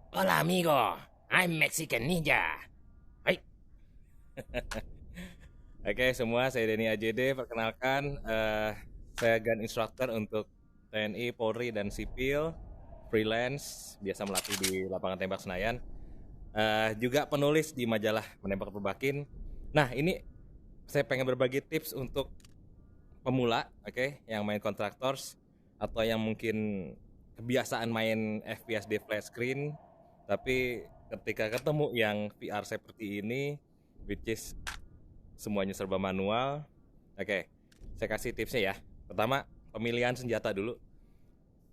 Hola amigo, I'm Mexican Ninja. Hai. Oke semua, saya Denny AJD. Perkenalkan, saya gun instructor untuk TNI, Polri, dan sipil, freelance, biasa melatih di lapangan tembak Senayan. Juga penulis di majalah Menembak Perbakin. Nah ini saya pengen berbagi tips untuk pemula, oke, yang main Contractors atau yang mungkin kebiasaan main FPS di flat screen, tapi ketika ketemu yang VR seperti ini, which is semuanya serba manual, oke, saya kasih tipsnya ya. Pertama, pemilihan senjata dulu.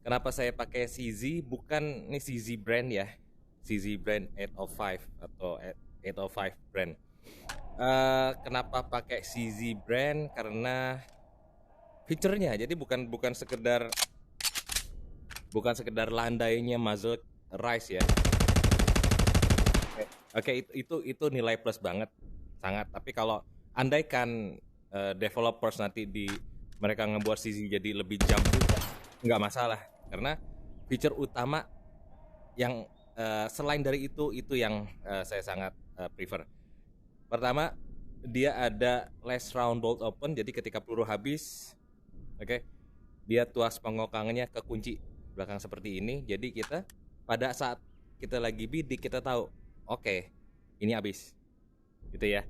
Kenapa saya pakai CZ? Bukan ini CZ brand ya, CZ brand 805 atau 805 brand. Kenapa pakai CZ brand? Karena fiturnya, jadi bukan sekedar landainya muzzle rise ya. Oke, itu nilai plus banget, sangat. Tapi kalau andaikan developers nanti mereka ngebuat sisi jadi lebih jam juga, nggak masalah, karena feature utama yang selain dari itu yang saya sangat prefer. Pertama, dia ada last round bolt open, jadi ketika peluru habis, oke, dia tuas pengokangannya kekunci belakang seperti ini. Jadi kita pada saat kita lagi bidik kita tahu, oke, ini habis, gitu ya.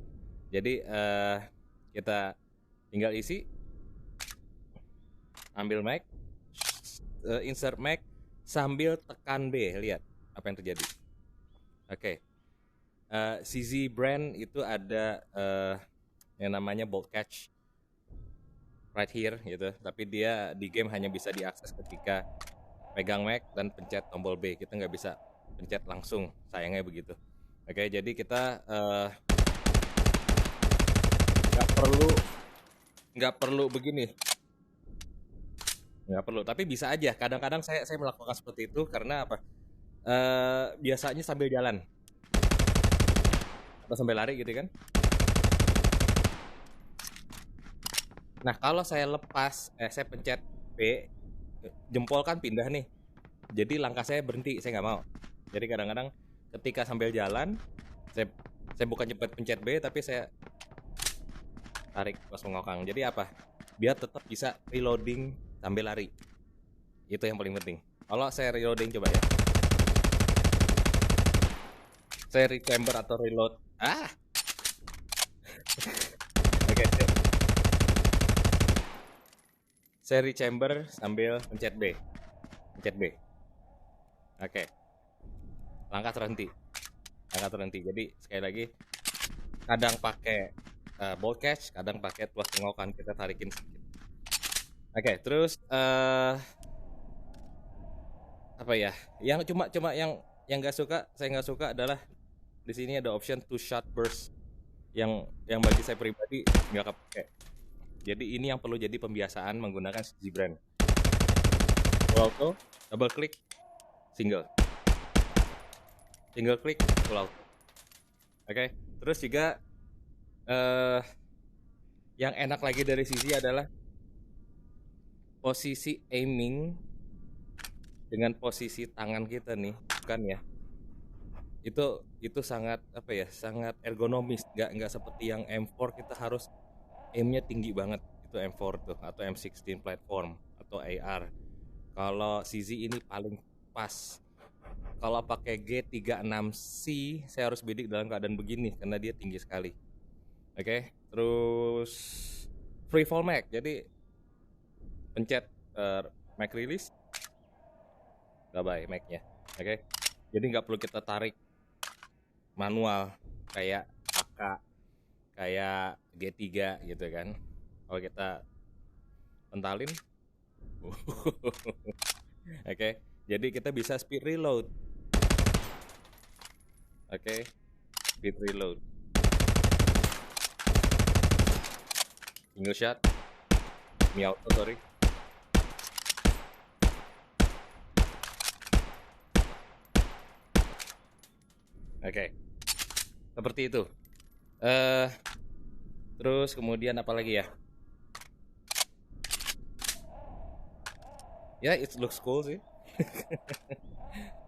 Jadi kita tinggal isi, ambil mic, insert mic sambil tekan B, lihat apa yang terjadi. Oke, CZ brand itu ada yang namanya bolt catch right here gitu, tapi dia di game hanya bisa diakses ketika pegang mic dan pencet tombol B. Kita nggak bisa pencet langsung, sayangnya begitu. Oke, jadi kita nggak perlu nggak perlu begini, nggak perlu. Tapi bisa aja. Kadang-kadang saya melakukan seperti itu karena apa? Biasanya sambil jalan atau sambil lari gitu kan. Nah kalau saya lepas, saya pencet B, jempol kan pindah nih. Jadi langkah saya berhenti, saya nggak mau. Jadi kadang-kadang ketika sambil jalan, saya saya bukan cepet pencet B, tapi saya tarik pas mengokang. Jadi apa? Biar tetap bisa reloading sambil lari. Itu yang paling penting. Kalau saya reloading coba ya. Saya recamber atau reload. Oke. Saya recamber sambil pencet B. Pencet B. Oke. Langkah terhenti. Langkah terhenti. Jadi sekali lagi, kadang pakai bolt catch, kadang pakai tuas pengokan, kita tarikin sedikit. Oke, terus apa ya? Yang cuma yang nggak suka, saya nggak suka adalah di sini ada option two shot burst yang bagi saya pribadi nggak kepake. Jadi ini yang perlu jadi pembiasaan menggunakan Gibran. Full auto, double click, single, single click, full auto. Oke, terus juga eh yang enak lagi dari sisi adalah posisi aiming dengan posisi tangan kita nih, bukan ya? Itu sangat apa ya? Sangat ergonomis, nggak seperti yang M4 kita harus aimnya tinggi banget. Itu M4 tuh atau M16 platform atau AR. Kalau CZ ini paling pas. Kalau pakai G36C, saya harus bidik dalam keadaan begini karena dia tinggi sekali. Oke, terus free fall mag. Jadi pencet mag release, bye bye magnya. Oke, jadi nggak perlu kita tarik manual kayak AK, kayak G3 gitu kan. Kalau kita pentalin, oke, jadi kita bisa speed reload. Oke, speed reload, single shot, mi auto sorry. Oke, seperti itu. eh Terus kemudian apa lagi ya? Ya, it looks cool sih.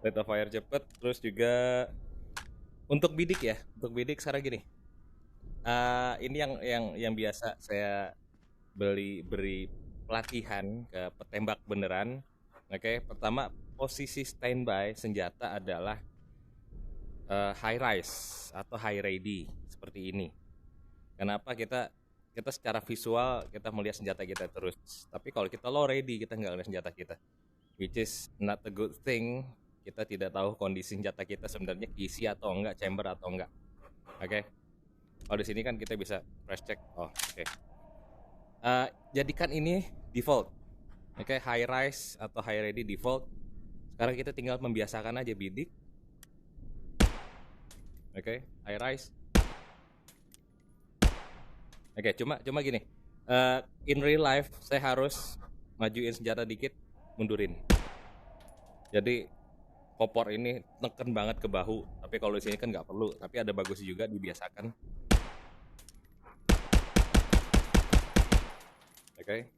rate of fire cepet. Terus juga untuk bidik ya, untuk bidik sekarang gini. Ini yang biasa saya beri pelatihan ke petembak beneran. Oke, pertama posisi standby senjata adalah high rise atau high ready seperti ini. Kenapa kita secara visual kita melihat senjata kita terus, tapi kalau kita low ready kita nggak lihat senjata kita, which is not a good thing. Kita tidak tahu kondisi senjata kita sebenarnya isi atau enggak, chamber atau enggak. Oke, kalau di sini kan kita bisa press check. Oh, oke. Jadikan ini default. Oke, high rise atau high ready default. Sekarang kita tinggal membiasakan aja bidik. Oke, high rise. Oke, cuma gini. In real life saya harus majuin senjata dikit, mundurin. Jadi kopor ini neken banget ke bahu. Tapi kalau di sini kan nggak perlu. Tapi ada bagus juga dibiasakan. Oke.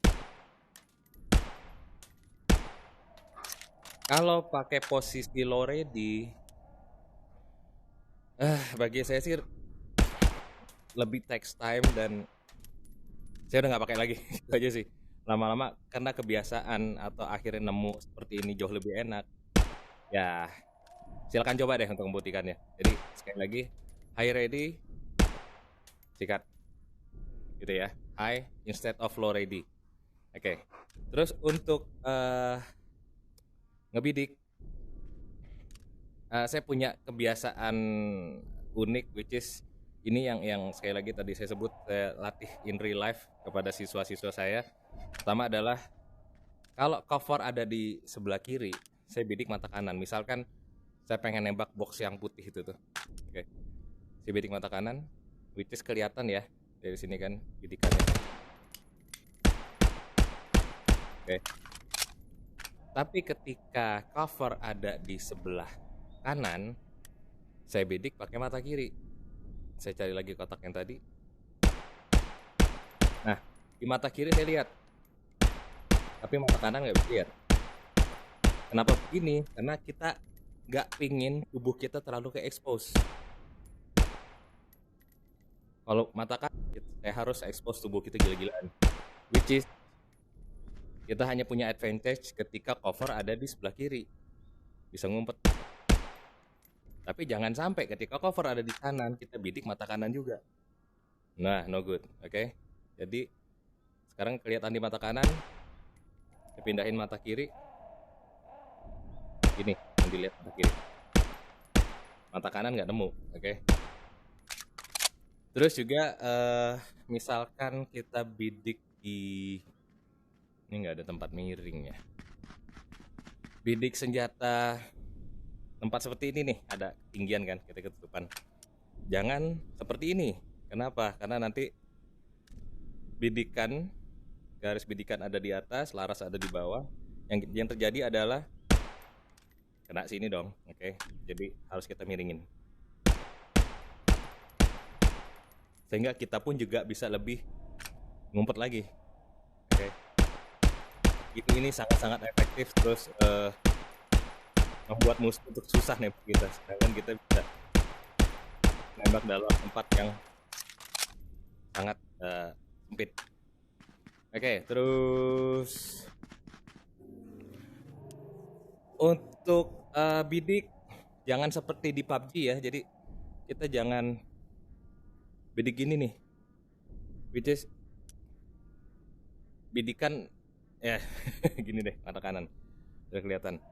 Kalau pakai posisi low ready, bagi saya sih lebih takes time dan saya udah nggak pakai lagi. Itu aja sih. Lama-lama karena kebiasaan atau akhirnya nemu seperti ini jauh lebih enak. Ya, silakan coba deh untuk membuktikannya. Jadi sekali lagi, high ready, sikat, gitu ya. High instead of low ready. Oke. Terus untuk ngebidik, saya punya kebiasaan unik, which is ini yang sekali lagi tadi saya sebut, saya latih in real life kepada siswa-siswa saya. Pertama adalah kalau cover ada di sebelah kiri, saya bidik mata kanan. Misalkan saya pengen nembak box yang putih itu tuh. Oke. Saya bidik mata kanan, which is kelihatan ya dari sini kan bidikannya. Oke. Tapi ketika cover ada di sebelah kanan, saya bidik pakai mata kiri. Saya cari lagi kotak yang tadi. Nah, di mata kiri saya lihat, tapi mata kanan nggak bisa lihat. Kenapa begini? Karena kita nggak pingin tubuh kita terlalu ke expose. Kalau mata kanan, saya harus expose tubuh kita gila-gilaan. Which is kita hanya punya advantage ketika cover ada di sebelah kiri, bisa ngumpet. Tapi jangan sampai ketika cover ada di kanan kita bidik mata kanan juga. Nah, no good. Oke. Jadi sekarang kelihatan di mata kanan, saya pindahin mata kiri. Ini yang dilihat mata kiri. Mata kanan nggak nemu. Oke. Terus juga misalkan kita bidik di ini nggak ada tempat miring ya. Bidik senjata tempat seperti ini nih, ada ketinggian kan, kita ketutupan. Jangan seperti ini. Kenapa? Karena nanti bidikan, garis bidikan ada di atas, laras ada di bawah. Yang terjadi adalah kena sini dong. Oke. Jadi harus kita miringin. Sehingga kita pun juga bisa lebih ngumpet lagi. Oke. Ini sangat-sangat efektif, terus membuat musuh untuk susah nembak kita. Sedangkan kita bisa nembak dalam tempat yang sangat sempit. Oke, terus untuk bidik jangan seperti di PUBG ya. Jadi kita jangan bidik gini nih, which is bidikan ya gini deh, mata kanan udah kelihatan.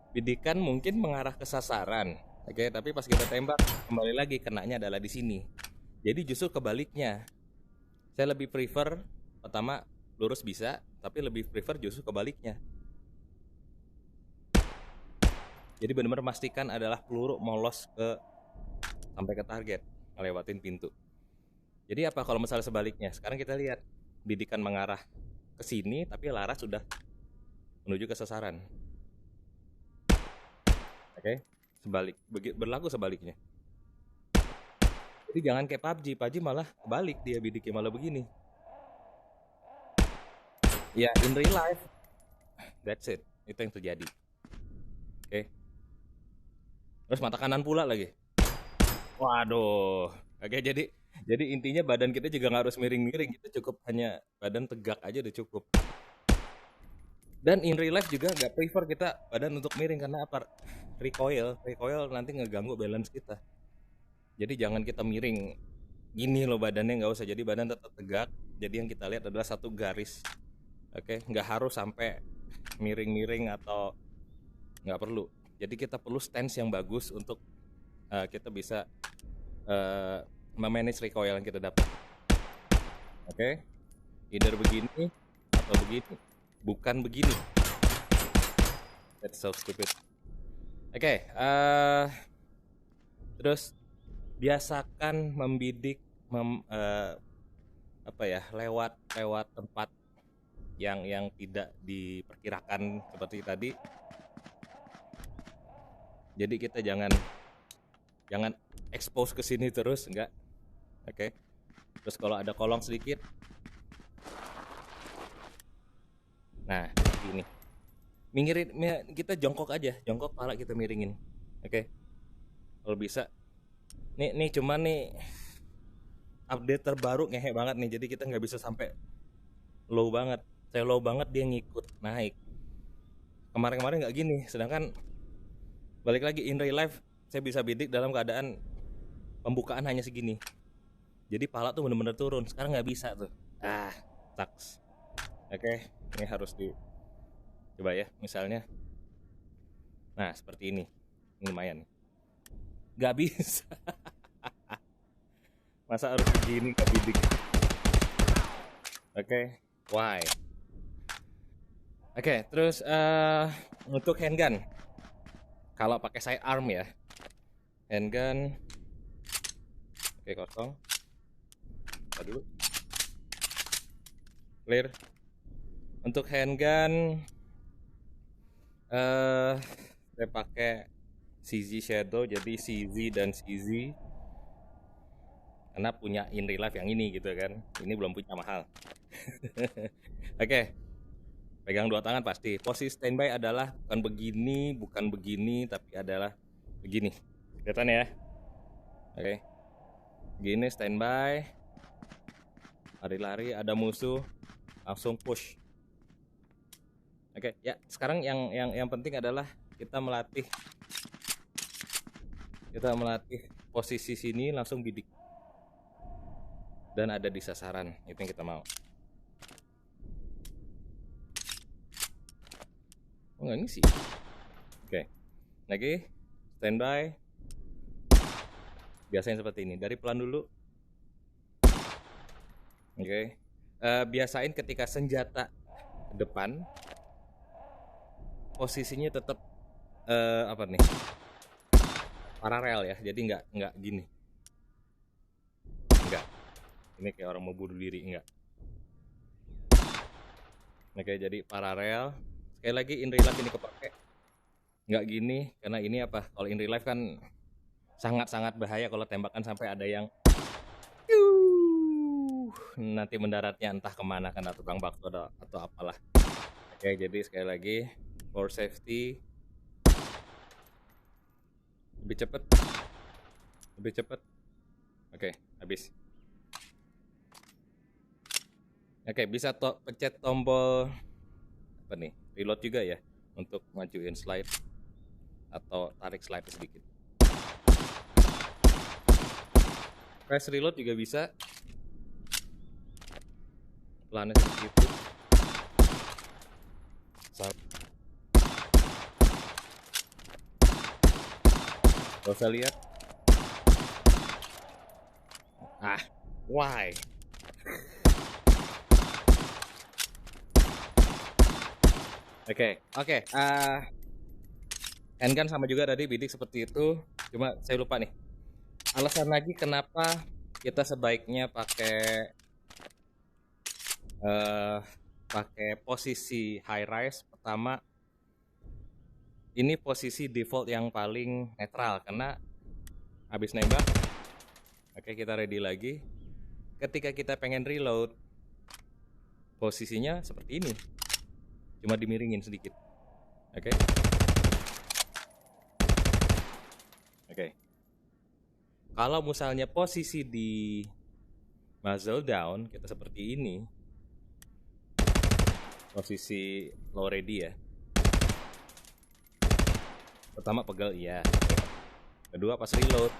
Bidikan mungkin mengarah ke sasaran, oke, tapi pas kita tembak kembali lagi kenanya adalah di sini. Jadi justru kebaliknya. Saya lebih prefer pertama lurus bisa, tapi lebih prefer justru kebaliknya. Jadi benar-benar pastikan adalah peluru molos sampai ke target, ngelewatin pintu. Jadi apa kalau misalnya sebaliknya? Sekarang kita lihat bidikan mengarah ke sini, tapi laras sudah menuju ke sasaran. Oke, sebalik, berlaku sebaliknya. Jadi jangan kayak PUBG malah kebalik, dia bidiknya malah begini. Ya, in real life, that's it, itu yang terjadi. Oke, Terus mata kanan pula lagi. Waduh. Oke, jadi intinya badan kita juga nggak harus miring-miring, kita cukup hanya badan tegak aja udah cukup. Dan in real life juga nggak prefer kita badan untuk miring karena apa? Recoil nanti ngeganggu balance kita. Jadi jangan kita miring gini loh badannya, nggak usah. Jadi badan tetap tegak. Jadi yang kita lihat adalah satu garis. Oke, nggak harus sampai miring-miring atau nggak perlu. Jadi kita perlu stance yang bagus untuk kita bisa memanage recoil yang kita dapat. Oke, either begini atau begini, bukan begini. That's so stupid. Oke, terus biasakan membidik lewat tempat yang tidak diperkirakan seperti tadi. Jadi kita jangan expose ke sini terus, enggak. Oke. Terus kalau ada kolong sedikit, nah ini mingirin, kita jongkok aja, jongkok kepala kita miringin. Oke. Kalau bisa. Nih cuman nih update terbaru ngehe banget nih, jadi kita nggak bisa sampai low banget. Saya low banget dia ngikut naik. Kemarin-kemarin nggak gini, sedangkan balik lagi in real life saya bisa bidik dalam keadaan pembukaan hanya segini. Jadi pala tuh bener-bener turun. Sekarang nggak bisa tuh. Sucks. Oke, ini harus coba ya, misalnya. Nah, seperti ini. Ini lumayan. Nggak bisa. Masa harus begini nggak bidik? Oke, why? Oke, terus untuk handgun. Kalau pakai sidearm ya, handgun. Oke, kosong. Kita dulu. Clear. Untuk handgun, saya pakai CZ Shadow, jadi CZ dan CZ. Karena punya in real life yang ini gitu kan. Ini belum punya mahal. Oke. Pegang dua tangan pasti. Posisi standby adalah bukan begini, tapi adalah begini. Kelihatan ya? Oke. Begini standby. Lari-lari, ada musuh, langsung push. Oke, ya. Sekarang yang penting adalah kita melatih posisi sini langsung bidik. Dan ada di sasaran, itu yang kita mau. Oh, enggak, ini sih. Oke. Lagi standby. Biasanya seperti ini. Dari pelan dulu. Oke. Biasain ketika senjata depan, posisinya tetap paralel ya. Jadi nggak gini. Enggak. Ini kayak orang mau bunuh diri, enggak. Oke, jadi paralel. Sekali lagi in real life ini kepake. Nggak gini, karena ini apa? Kalau in real life kan sangat-sangat bahaya kalau tembakan sampai ada yang nanti mendaratnya entah kemana, kena tukang bakso atau apalah. Oke, jadi sekali lagi for safety, lebih cepet. Oke, habis. Oke, bisa pencet tombol apa nih? Reload juga ya, untuk majuin slide atau tarik slide sedikit. Press reload juga bisa. Pelannya seperti itu. Gak usah lihat. Why? Oke. Handgun sama juga tadi bidik seperti itu. Cuma saya lupa nih. Alasan lagi kenapa kita sebaiknya pakai posisi high rise. Pertama, ini posisi default yang paling netral karena habis nembak. Oke, kita ready lagi. Ketika kita pengen reload, posisinya seperti ini. Cuma dimiringin sedikit. Oke. Oke. Kalau misalnya posisi di muzzle down kita seperti ini, posisi low ready ya. Pertama pegel iya. Kedua pas reload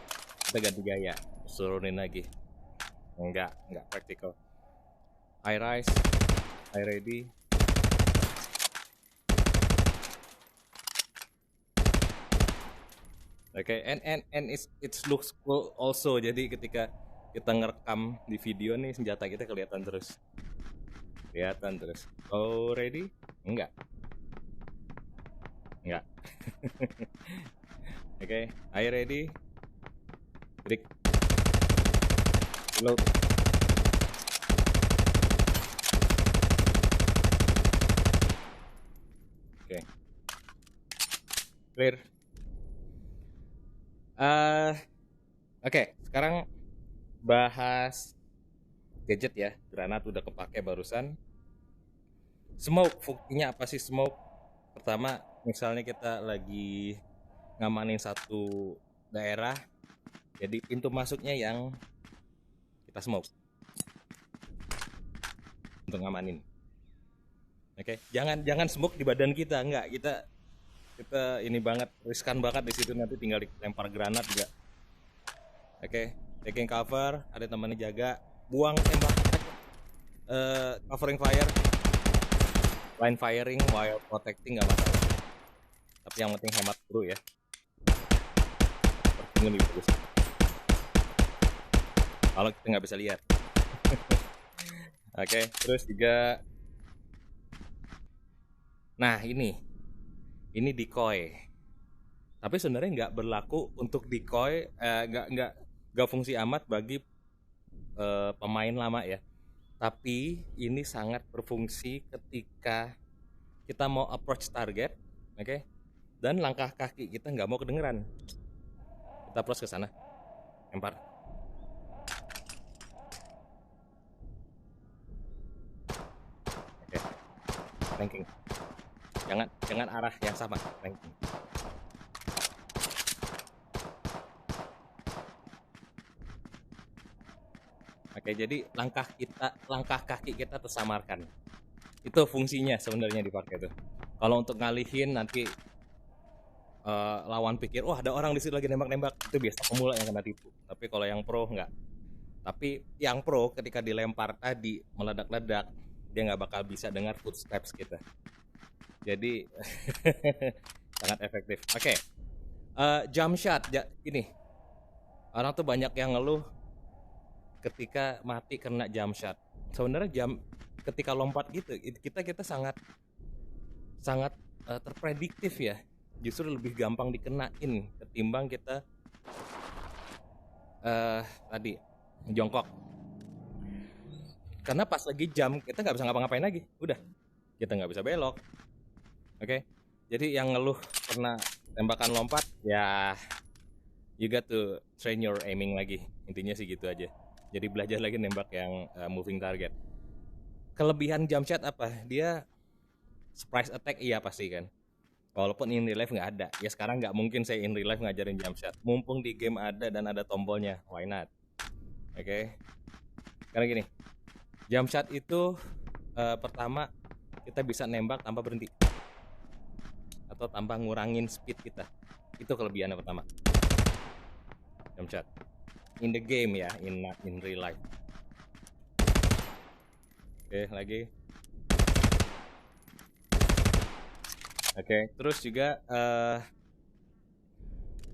kita ganti gaya, turunin lagi. Enggak praktikal. High rise, high ready. Oke, and it looks cool also. Jadi ketika kita ngerekam di video nih senjata kita kelihatan terus. Oh, ready? Enggak. Oke, high ready. Break. Reload. Oke. Clear. Oke, sekarang bahas gadget ya. Granat udah kepake barusan. Smoke, fungsinya apa sih smoke? Pertama, misalnya kita lagi ngamanin satu daerah, jadi pintu masuknya yang kita smoke untuk ngamanin. Oke, jangan smoke di badan kita, enggak. Kita ini banget, riskan banget di situ, nanti tinggal dilempar granat juga. Oke, taking cover, ada temannya jaga, buang tembak, covering fire, line firing while protecting nggak masalah. Tapi yang penting hemat dulu ya. Ini bagus. Kalau kita nggak bisa lihat. Oke, terus juga, nah ini decoy. Tapi sebenarnya nggak berlaku untuk decoy, nggak fungsi amat bagi pemain lama ya. Tapi ini sangat berfungsi ketika kita mau approach target, oke? Dan langkah kaki kita nggak mau kedengeran. Kita approach ke sana, lempar. Oke, ranking. Jangan arah yang sama, ranking. Oke, jadi langkah kaki kita tersamarkan. Itu fungsinya sebenarnya dipakai tuh. Kalau untuk ngalihin nanti lawan pikir, wah ada orang di situ lagi nembak-nembak, itu biasa pemula yang kena tipu. Tapi kalau yang pro enggak. Tapi yang pro ketika dilempar tadi meledak-ledak, dia nggak bakal bisa dengar footsteps kita. Jadi sangat efektif. Oke, jump shot ini orang tuh banyak yang ngeluh ketika mati kena jump shot. Sebenarnya ketika lompat gitu kita sangat terprediktif ya. Justru lebih gampang dikenain ketimbang kita tadi jongkok. Karena pas lagi jump kita nggak bisa ngapa-ngapain lagi. Udah, kita nggak bisa belok. Oke, jadi yang ngeluh pernah tembakan lompat ya, you got to train your aiming lagi. Intinya sih gitu aja. Jadi belajar lagi nembak yang moving target. Kelebihan jump shot apa? Dia surprise attack iya pasti kan. Walaupun in real life nggak ada. Ya sekarang nggak mungkin saya in real life ngajarin jump shot. Mumpung di game ada dan ada tombolnya, why not? Oke. Karena gini, jump shot itu pertama kita bisa nembak tanpa berhenti atau tanpa ngurangin speed kita. Itu kelebihannya pertama. Jump shot in the game ya, in real life. Oke, lagi. Oke, terus juga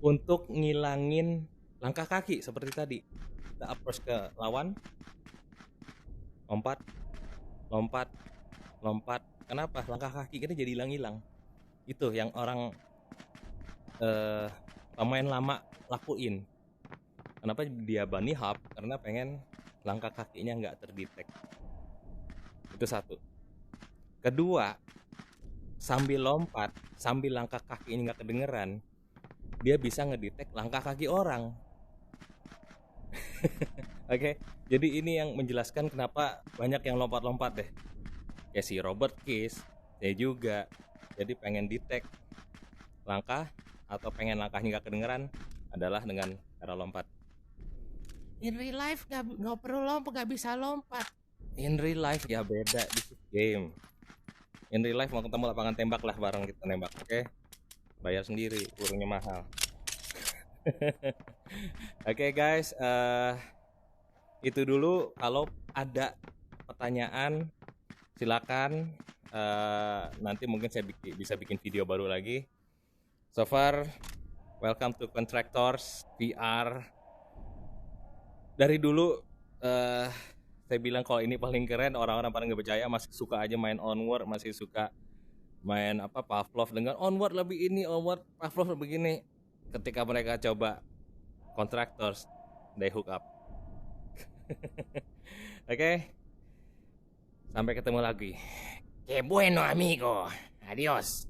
untuk ngilangin langkah kaki seperti tadi, kita approach ke lawan, lompat. Kenapa? Langkah kaki kita jadi hilang-hilang. Itu yang orang pemain lama lakuin. Kenapa dia bunny hop? Karena pengen langkah kakinya nggak terdetek. Itu satu. Kedua, sambil lompat, sambil langkah kakinya nggak kedengeran, dia bisa ngedetek langkah kaki orang. Oke, jadi ini yang menjelaskan kenapa banyak yang lompat-lompat deh. Kayak si Robert Keys, saya juga. Jadi pengen detect langkah atau pengen langkahnya nggak kedengeran, adalah dengan cara lompat. In real life nggak perlu lompat, nggak bisa lompat. In real life ya beda, this is game. In real life mau ketemu lapangan tembak lah, bareng kita nembak, oke? Bayar sendiri, kurungnya mahal. Oke guys, itu dulu. Kalau ada pertanyaan silakan. Nanti mungkin saya bisa bikin video baru lagi. So far, welcome to Contractors VR. Dari dulu saya bilang kalau ini paling keren, orang-orang pada nggak percaya, masih suka aja main Onward, masih suka main Pavlov dengan Onward lebih ini, Onward Pavlov lebih begini. Ketika mereka coba Contractors, they hook up. Oke. Sampai ketemu lagi. Que bueno amigo. Adios.